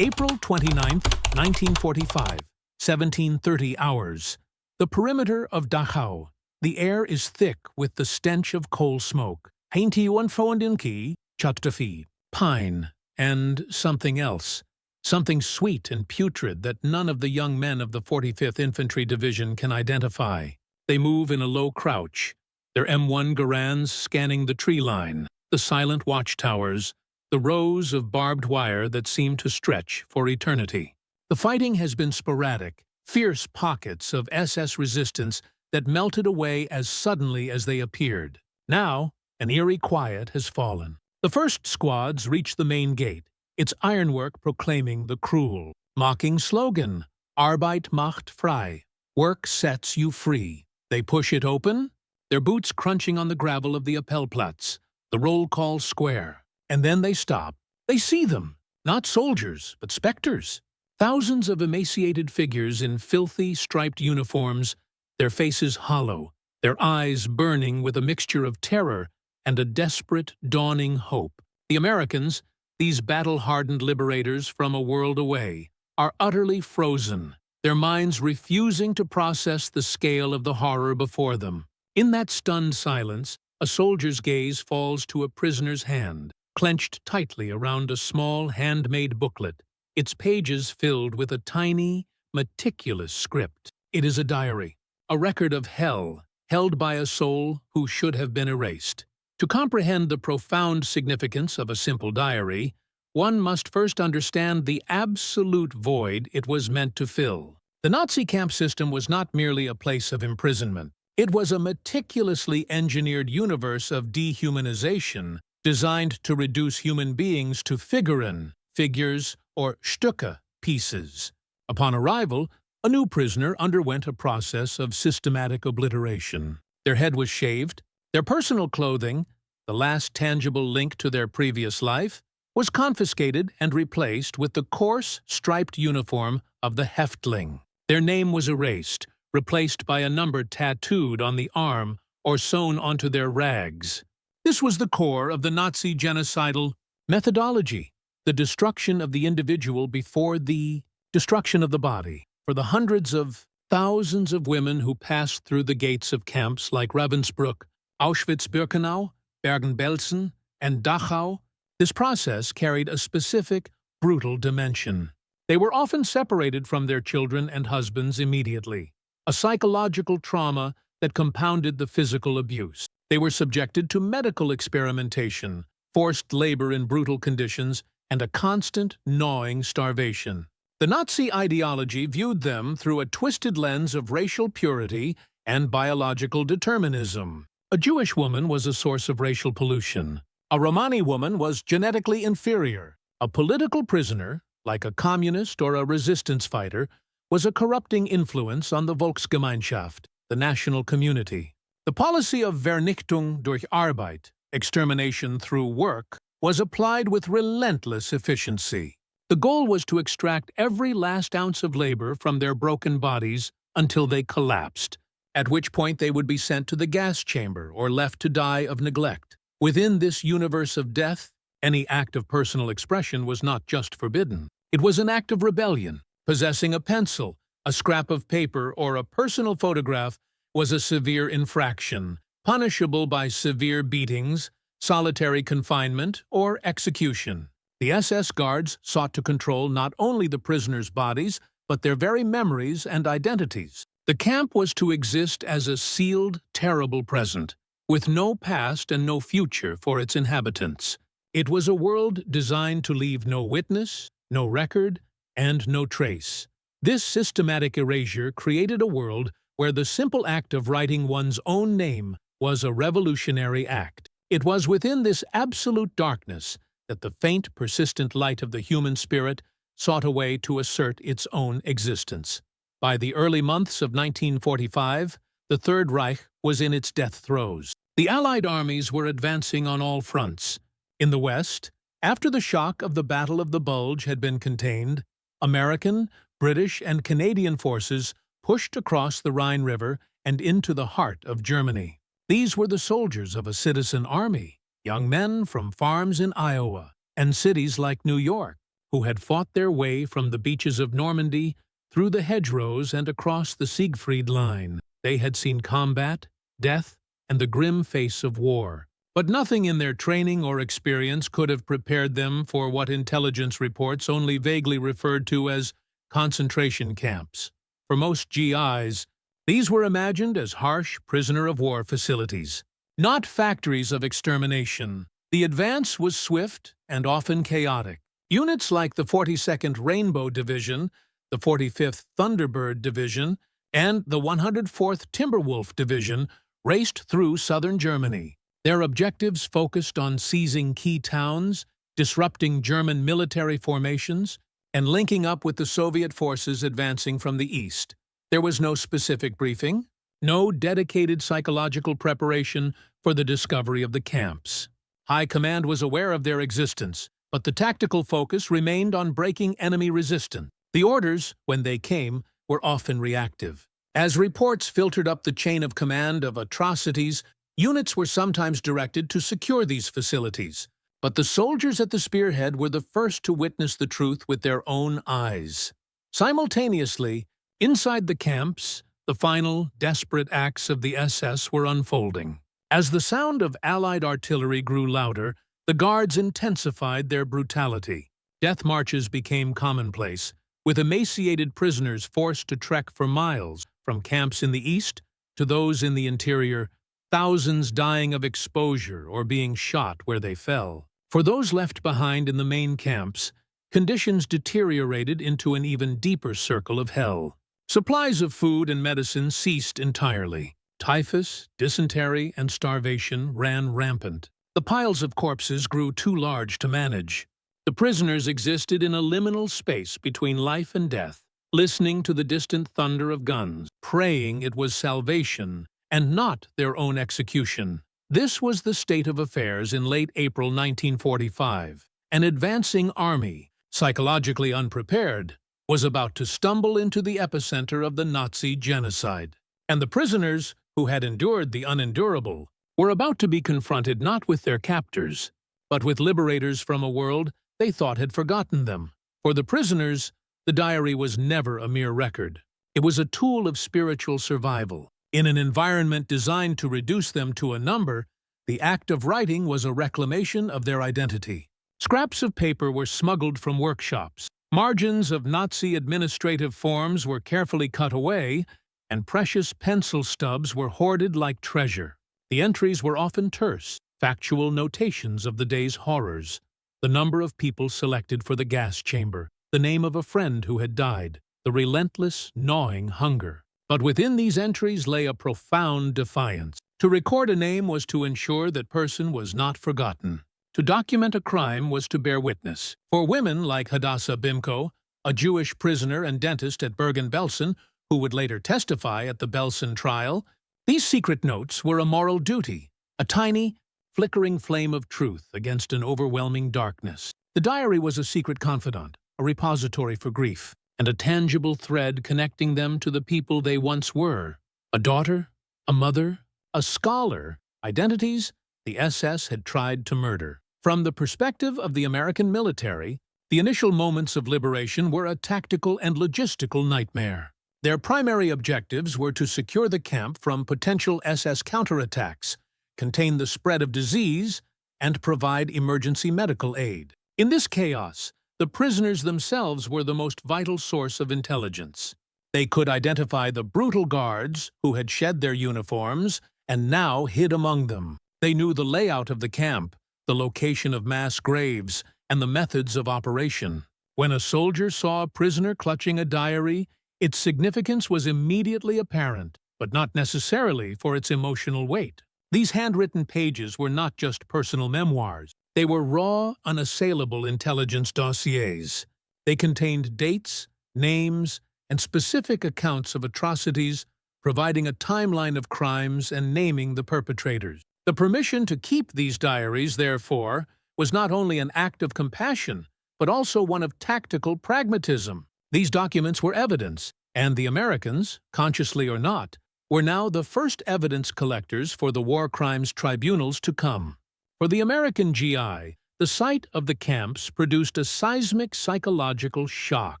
April 29th, 1945, 17:30 hours. The perimeter of Dachau. The air is thick with the stench of coal smoke. Heinti unfreundinki, chatstafi, pine, and something else. Something sweet and putrid that none of the young men of the 45th Infantry Division can identify. They move in a low crouch, their M1 Garands scanning the tree line, the silent watchtowers, the rows of barbed wire that seem to stretch for eternity. The fighting has been sporadic, fierce pockets of SS resistance that melted away as suddenly as they appeared. Now, an eerie quiet has fallen. The first squads reach the main gate, its ironwork proclaiming the cruel, mocking slogan, Arbeit macht frei, work sets you free. They push it open, their boots crunching on the gravel of the Appellplatz, the roll call square. And then they stop. They see them, not soldiers, but specters. Thousands of emaciated figures in filthy, striped uniforms, their faces hollow, their eyes burning with a mixture of terror and a desperate, dawning hope. The Americans, these battle-hardened liberators from a world away, are utterly frozen, their minds refusing to process the scale of the horror before them. In that stunned silence, a soldier's gaze falls to a prisoner's hand, clenched tightly around a small handmade booklet, its pages filled with a tiny, meticulous script. It is a diary, a record of hell, held by a soul who should have been erased. To comprehend the profound significance of a simple diary, one must first understand the absolute void it was meant to fill. The Nazi camp system was not merely a place of imprisonment. It was a meticulously engineered universe of dehumanization designed to reduce human beings to figures, or Stücke, pieces. Upon arrival, a new prisoner underwent a process of systematic obliteration. Their head was shaved, their personal clothing, the last tangible link to their previous life, was confiscated and replaced with the coarse, striped uniform of the Häftling. Their name was erased, replaced by a number tattooed on the arm or sewn onto their rags. This was the core of the Nazi genocidal methodology, the destruction of the individual before the destruction of the body. For the hundreds of thousands of women who passed through the gates of camps like Ravensbrück, Auschwitz-Birkenau, Bergen-Belsen, and Dachau, this process carried a specific, brutal dimension. They were often separated from their children and husbands immediately, a psychological trauma that compounded the physical abuse. They were subjected to medical experimentation, forced labor in brutal conditions, and a constant, gnawing starvation. The Nazi ideology viewed them through a twisted lens of racial purity and biological determinism. A Jewish woman was a source of racial pollution. A Romani woman was genetically inferior. A political prisoner, like a communist or a resistance fighter, was a corrupting influence on the Volksgemeinschaft, the national community. The policy of Vernichtung durch Arbeit, extermination through work, was applied with relentless efficiency. The goal was to extract every last ounce of labor from their broken bodies until they collapsed, at which point they would be sent to the gas chamber or left to die of neglect. Within this universe of death, any act of personal expression was not just forbidden. It was an act of rebellion. Possessing a pencil, a scrap of paper, or a personal photograph was a severe infraction, punishable by severe beatings, solitary confinement, or execution. The SS guards sought to control not only the prisoners' bodies, but their very memories and identities. The camp was to exist as a sealed, terrible present, with no past and no future for its inhabitants. It was a world designed to leave no witness, no record, and no trace. This systematic erasure created a world where the simple act of writing one's own name was a revolutionary act. It was within this absolute darkness that the faint, persistent light of the human spirit sought a way to assert its own existence. By the early months of 1945, the Third Reich was in its death throes. The Allied armies were advancing on all fronts. In the West, after the shock of the Battle of the Bulge had been contained, American, British, and Canadian forces pushed across the Rhine River and into the heart of Germany. These were the soldiers of a citizen army, young men from farms in Iowa and cities like New York, who had fought their way from the beaches of Normandy through the hedgerows and across the Siegfried Line. They had seen combat, death, and the grim face of war. But nothing in their training or experience could have prepared them for what intelligence reports only vaguely referred to as concentration camps. For most GIs, these were imagined as harsh prisoner-of-war facilities, not factories of extermination. The advance was swift and often chaotic. Units like the 42nd Rainbow Division, the 45th Thunderbird Division, and the 104th Timberwolf Division raced through southern Germany. Their objectives focused on seizing key towns, disrupting German military formations, and linking up with the Soviet forces advancing from the east. There was no specific briefing, no dedicated psychological preparation for the discovery of the camps. High command was aware of their existence, but the tactical focus remained on breaking enemy resistance. The orders, when they came, were often reactive. As reports filtered up the chain of command of atrocities, units were sometimes directed to secure these facilities. But the soldiers at the spearhead were the first to witness the truth with their own eyes. Simultaneously, inside the camps, the final, desperate acts of the SS were unfolding. As the sound of Allied artillery grew louder, the guards intensified their brutality. Death marches became commonplace, with emaciated prisoners forced to trek for miles from camps in the east to those in the interior, thousands dying of exposure or being shot where they fell. For those left behind in the main camps, conditions deteriorated into an even deeper circle of hell. Supplies of food and medicine ceased entirely. Typhus, dysentery, and starvation ran rampant. The piles of corpses grew too large to manage. The prisoners existed in a liminal space between life and death, listening to the distant thunder of guns, praying it was salvation and not their own execution. This was the state of affairs in late April 1945. An advancing army, psychologically unprepared, was about to stumble into the epicenter of the Nazi genocide. And the prisoners, who had endured the unendurable, were about to be confronted not with their captors, but with liberators from a world they thought had forgotten them. For the prisoners, the diary was never a mere record. It was a tool of spiritual survival. In an environment designed to reduce them to a number, the act of writing was a reclamation of their identity. Scraps of paper were smuggled from workshops. Margins of Nazi administrative forms were carefully cut away, and precious pencil stubs were hoarded like treasure. The entries were often terse, factual notations of the day's horrors. The number of people selected for the gas chamber, the name of a friend who had died, the relentless, gnawing hunger. But within these entries lay a profound defiance. To record a name was to ensure that person was not forgotten. To document a crime was to bear witness. For women like Hadassah Bimko, a Jewish prisoner and dentist at Bergen-Belsen, who would later testify at the Belsen trial, these secret notes were a moral duty, a tiny, flickering flame of truth against an overwhelming darkness. The diary was a secret confidant, a repository for grief, and a tangible thread connecting them to the people they once were. A daughter, a mother, a scholar, identities the SS had tried to murder. From the perspective of the American military, the initial moments of liberation were a tactical and logistical nightmare. Their primary objectives were to secure the camp from potential SS counterattacks, contain the spread of disease, and provide emergency medical aid. In this chaos, the prisoners themselves were the most vital source of intelligence. They could identify the brutal guards who had shed their uniforms and now hid among them. They knew the layout of the camp, the location of mass graves, and the methods of operation. When a soldier saw a prisoner clutching a diary, its significance was immediately apparent, but not necessarily for its emotional weight. These handwritten pages were not just personal memoirs. They were raw, unassailable intelligence dossiers. They contained dates, names, and specific accounts of atrocities, providing a timeline of crimes and naming the perpetrators. The permission to keep these diaries, therefore, was not only an act of compassion, but also one of tactical pragmatism. These documents were evidence, and the Americans, consciously or not, were now the first evidence collectors for the war crimes tribunals to come. For the American GI, The sight of the camps produced a seismic psychological shock.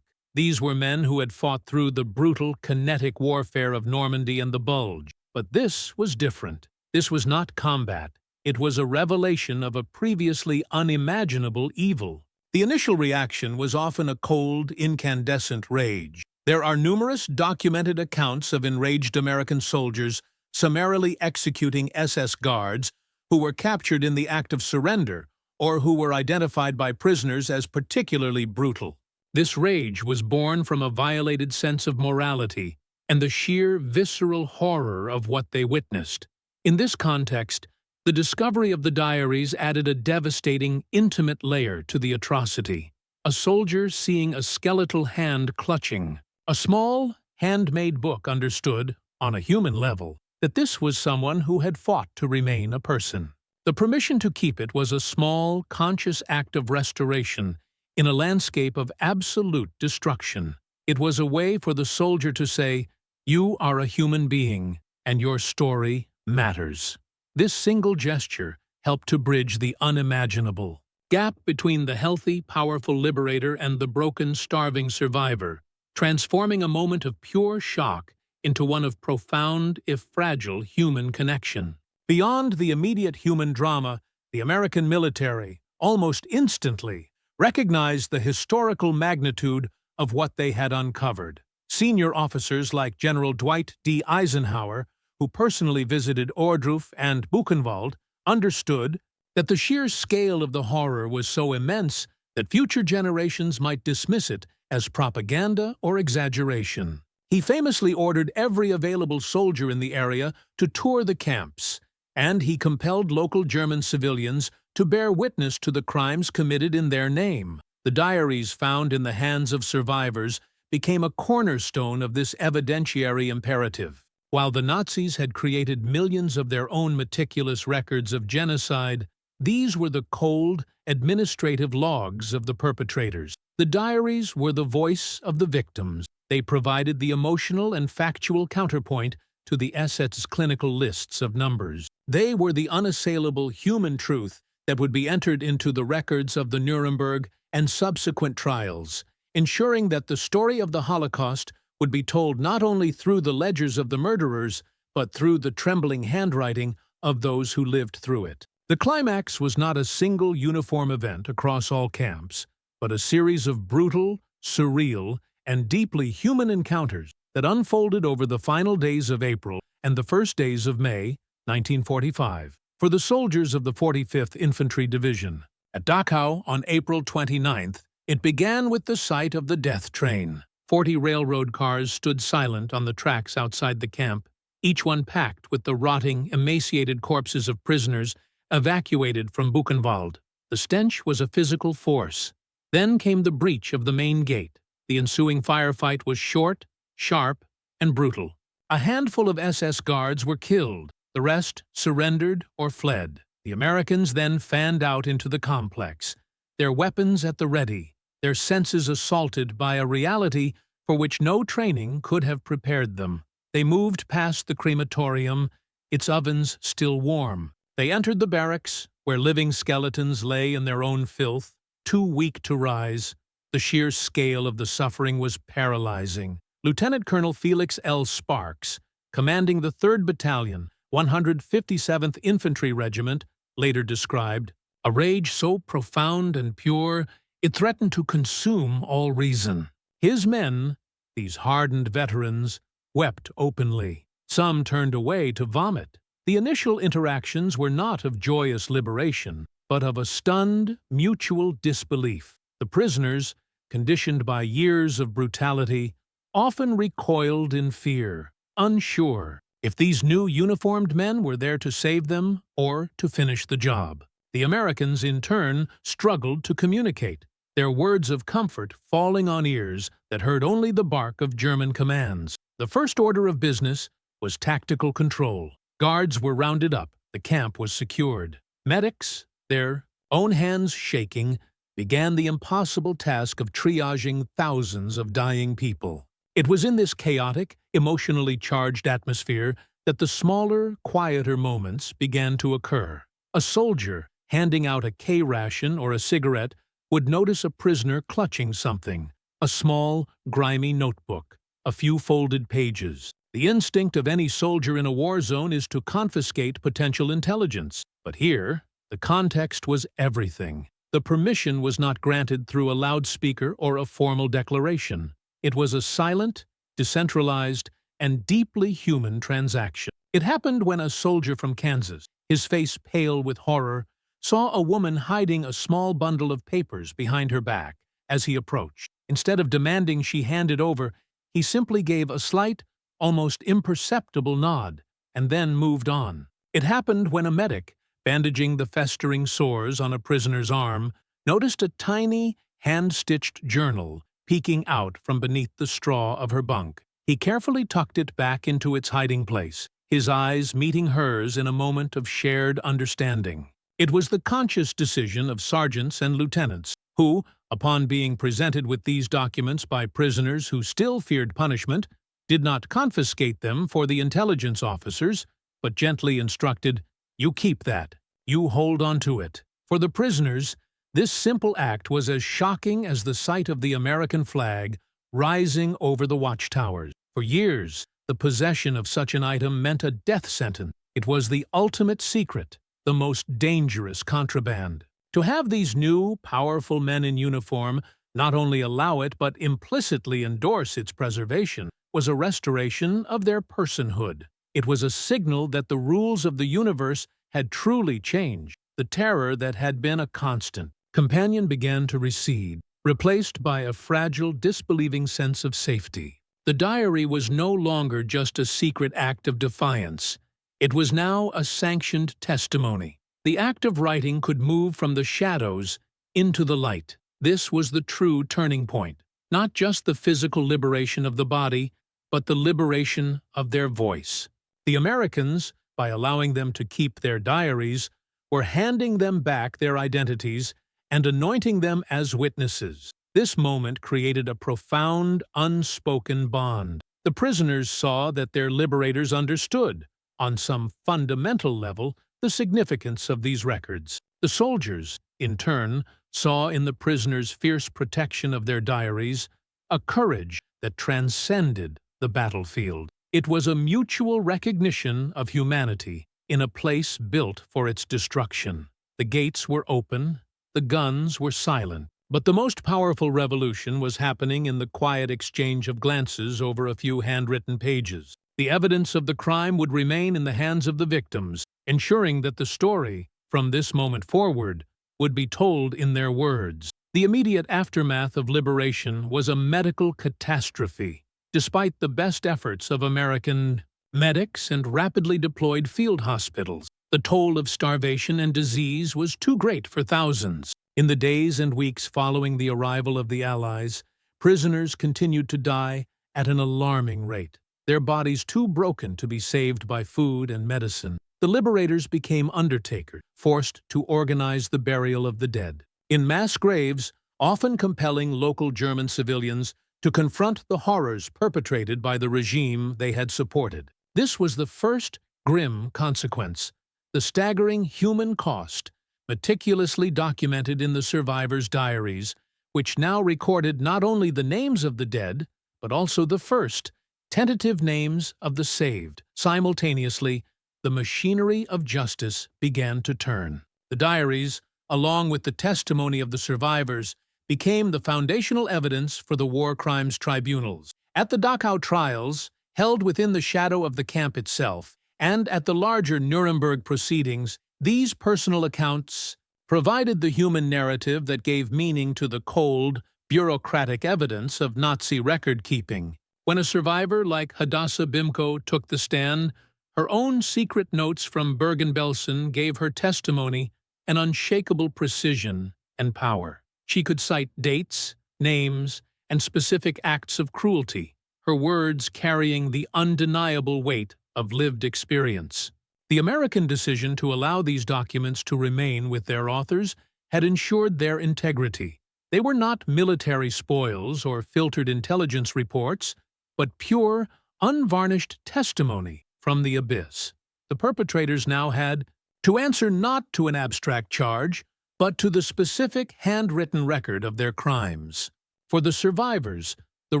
These were men who had fought through the brutal, kinetic warfare of Normandy and the Bulge. But this was different. This was not combat. It was a revelation of a previously unimaginable evil. The initial reaction was often a cold, incandescent rage. There are numerous documented accounts of enraged American soldiers summarily executing SS guards who were captured in the act of surrender or who were identified by prisoners as particularly brutal. This rage was born from a violated sense of morality and the sheer visceral horror of what they witnessed. In this context, the discovery of the diaries added a devastating, intimate layer to the atrocity. A soldier seeing a skeletal hand clutching a small, handmade book understood, on a human level, that this was someone who had fought to remain a person. The permission to keep it was a small, conscious act of restoration in a landscape of absolute destruction. It was a way for the soldier to say, "You are a human being, and your story matters." This single gesture helped to bridge the unimaginable gap between the healthy, powerful liberator and the broken, starving survivor, transforming a moment of pure shock into one of profound, if fragile, human connection. Beyond the immediate human drama, the American military, almost instantly, recognized the historical magnitude of what they had uncovered. Senior officers like General Dwight D. Eisenhower, who personally visited Ohrdruf and Buchenwald, understood that the sheer scale of the horror was so immense that future generations might dismiss it as propaganda or exaggeration. He famously ordered every available soldier in the area to tour the camps, and he compelled local German civilians to bear witness to the crimes committed in their name. The diaries found in the hands of survivors became a cornerstone of this evidentiary imperative. While the Nazis had created millions of their own meticulous records of genocide, these were the cold, administrative logs of the perpetrators. The diaries were the voice of the victims. They provided the emotional and factual counterpoint to the SS clinical lists of numbers. They were the unassailable human truth that would be entered into the records of the Nuremberg and subsequent trials, ensuring that the story of the Holocaust would be told not only through the ledgers of the murderers, but through the trembling handwriting of those who lived through it. The climax was not a single uniform event across all camps, but a series of brutal, surreal, and deeply human encounters that unfolded over the final days of April and the first days of May, 1945. For the soldiers of the 45th Infantry Division, at Dachau on April 29th, it began with the sight of the death train. 40 railroad cars stood silent on the tracks outside the camp, each one packed with the rotting, emaciated corpses of prisoners evacuated from Buchenwald. The stench was a physical force. Then came the breach of the main gate. The ensuing firefight was short, sharp, and brutal. A handful of SS guards were killed. The rest surrendered or fled. The Americans then fanned out into the complex, their weapons at the ready, their senses assaulted by a reality for which no training could have prepared them. They moved past the crematorium, its ovens still warm. They entered the barracks, where living skeletons lay in their own filth, too weak to rise. The sheer scale of the suffering was paralyzing. Lieutenant Colonel Felix L. Sparks, commanding the 3rd Battalion, 157th Infantry Regiment, later described, "A rage so profound and pure, it threatened to consume all reason." His men, these hardened veterans, wept openly. Some turned away to vomit. The initial interactions were not of joyous liberation, but of a stunned, mutual disbelief. The prisoners, conditioned by years of brutality, often recoiled in fear, unsure if these new uniformed men were there to save them or to finish the job. The Americans, in turn, struggled to communicate, their words of comfort falling on ears that heard only the bark of German commands. The first order of business was tactical control. Guards were rounded up, the camp was secured. Medics, their own hands shaking, began the impossible task of triaging thousands of dying people. It was in this chaotic, emotionally charged atmosphere that the smaller, quieter moments began to occur. A soldier, handing out a K-ration or a cigarette, would notice a prisoner clutching something, a small, grimy notebook, a few folded pages. The instinct of any soldier in a war zone is to confiscate potential intelligence. But here, the context was everything. The permission was not granted through a loudspeaker or a formal declaration. It was a silent, decentralized, and deeply human transaction. It happened when a soldier from Kansas, his face pale with horror, saw a woman hiding a small bundle of papers behind her back as he approached. Instead of demanding she hand it over, he simply gave a slight, almost imperceptible nod, and then moved on. It happened when a medic, bandaging the festering sores on a prisoner's arm, noticed a tiny, hand-stitched journal peeking out from beneath the straw of her bunk. He carefully tucked it back into its hiding place, his eyes meeting hers in a moment of shared understanding. It was the conscious decision of sergeants and lieutenants, who, upon being presented with these documents by prisoners who still feared punishment, did not confiscate them for the intelligence officers, but gently instructed, "You keep that. You hold on to it." For the prisoners, this simple act was as shocking as the sight of the American flag rising over the watchtowers. For years, the possession of such an item meant a death sentence. It was the ultimate secret, the most dangerous contraband. To have these new, powerful men in uniform not only allow it but implicitly endorse its preservation was a restoration of their personhood. It was a signal that the rules of the universe had truly changed. The terror that had been a constant companion began to recede, replaced by a fragile, disbelieving sense of safety. The diary was no longer just a secret act of defiance. It was now a sanctioned testimony. The act of writing could move from the shadows into the light. This was the true turning point. Not just the physical liberation of the body, but the liberation of their voice. The Americans, by allowing them to keep their diaries, were handing them back their identities and anointing them as witnesses. This moment created a profound, unspoken bond. The prisoners saw that their liberators understood, on some fundamental level, the significance of these records. The soldiers, in turn, saw in the prisoners' fierce protection of their diaries a courage that transcended the battlefield. It was a mutual recognition of humanity in a place built for its destruction. The gates were open, the guns were silent, but the most powerful revolution was happening in the quiet exchange of glances over a few handwritten pages. The evidence of the crime would remain in the hands of the victims, ensuring that the story, from this moment forward, would be told in their words. The immediate aftermath of liberation was a medical catastrophe. Despite the best efforts of American medics and rapidly deployed field hospitals, the toll of starvation and disease was too great for thousands. In the days and weeks following the arrival of the Allies, prisoners continued to die at an alarming rate, their bodies too broken to be saved by food and medicine. The liberators became undertakers, forced to organize the burial of the dead in mass graves, often compelling local German civilians to confront the horrors perpetrated by the regime they had supported. This was the first grim consequence, the staggering human cost, meticulously documented in the survivors' diaries, which now recorded not only the names of the dead, but also the first, tentative names of the saved. Simultaneously, the machinery of justice began to turn. The diaries, along with the testimony of the survivors, became the foundational evidence for the war crimes tribunals. At the Dachau trials, held within the shadow of the camp itself, and at the larger Nuremberg proceedings, these personal accounts provided the human narrative that gave meaning to the cold, bureaucratic evidence of Nazi record-keeping. When a survivor like Hadassah Bimco took the stand, her own secret notes from Bergen-Belsen gave her testimony an unshakable precision and power. She could cite dates, names, and specific acts of cruelty, her words carrying the undeniable weight of lived experience. The American decision to allow these documents to remain with their authors had ensured their integrity. They were not military spoils or filtered intelligence reports, but pure, unvarnished testimony from the abyss. The perpetrators now had to answer not to an abstract charge, but to the specific handwritten record of their crimes. For the survivors, the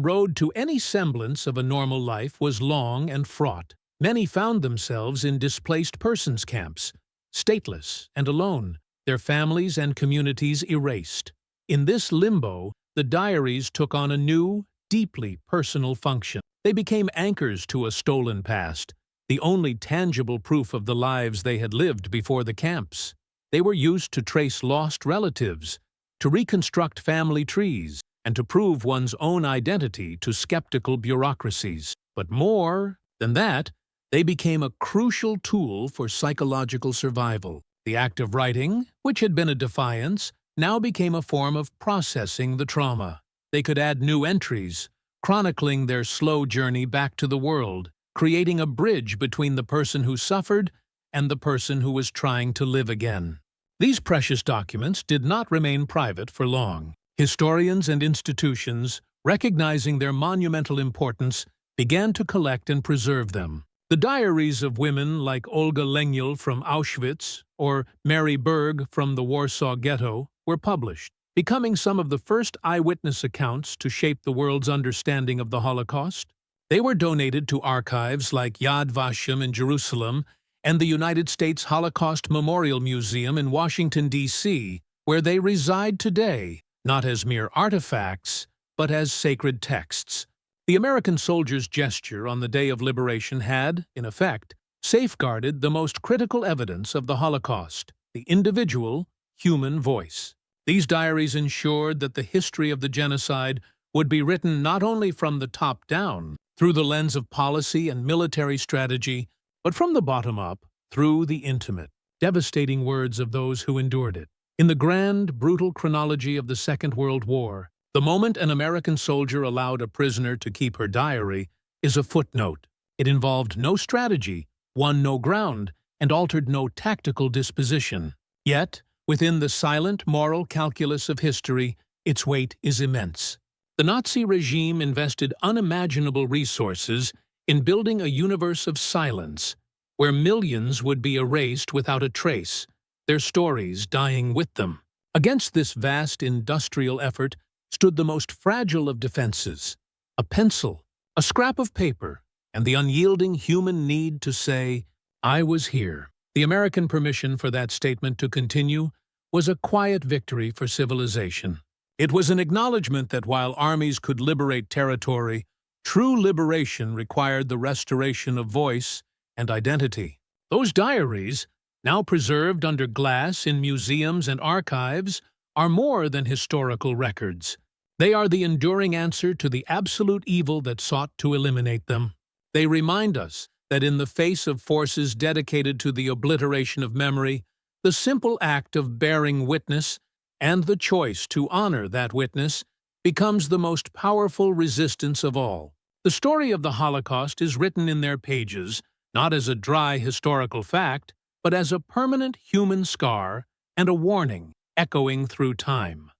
road to any semblance of a normal life was long and fraught. Many found themselves in displaced persons camps, stateless and alone, their families and communities erased. In this limbo, the diaries took on a new, deeply personal function. They became anchors to a stolen past, the only tangible proof of the lives they had lived before the camps. They were used to trace lost relatives, to reconstruct family trees, and to prove one's own identity to skeptical bureaucracies. But more than that, they became a crucial tool for psychological survival. The act of writing, which had been a defiance, now became a form of processing the trauma. They could add new entries, chronicling their slow journey back to the world, creating a bridge between the person who suffered and the person who was trying to live again. These precious documents did not remain private for long. Historians and institutions, recognizing their monumental importance, began to collect and preserve them. The diaries of women like Olga Lengyel from Auschwitz or Mary Berg from the Warsaw Ghetto were published, becoming some of the first eyewitness accounts to shape the world's understanding of the Holocaust. They were donated to archives like Yad Vashem in Jerusalem and the United States Holocaust Memorial Museum in Washington, D.C., where they reside today, not as mere artifacts, but as sacred texts. The American soldier's gesture on the day of liberation had, in effect, safeguarded the most critical evidence of the Holocaust, the individual, human voice. These diaries ensured that the history of the genocide would be written not only from the top down, through the lens of policy and military strategy, but from the bottom up, through the intimate, devastating words of those who endured it. In the grand, brutal chronology of the Second World War, the moment an American soldier allowed a prisoner to keep her diary is a footnote. It involved no strategy, won no ground, and altered no tactical disposition. Yet, within the silent moral calculus of history, its weight is immense. The Nazi regime invested unimaginable resources in building a universe of silence, where millions would be erased without a trace, their stories dying with them. Against this vast industrial effort stood the most fragile of defenses: a pencil, a scrap of paper, and the unyielding human need to say, "I was here." The American permission for that statement to continue was a quiet victory for civilization. It was an acknowledgement that while armies could liberate territory, true liberation required the restoration of voice and identity. Those diaries, now preserved under glass in museums and archives, are more than historical records. They are the enduring answer to the absolute evil that sought to eliminate them. They remind us that in the face of forces dedicated to the obliteration of memory, the simple act of bearing witness and the choice to honor that witness becomes the most powerful resistance of all. The story of the Holocaust is written in their pages, not as a dry historical fact, but as a permanent human scar and a warning echoing through time.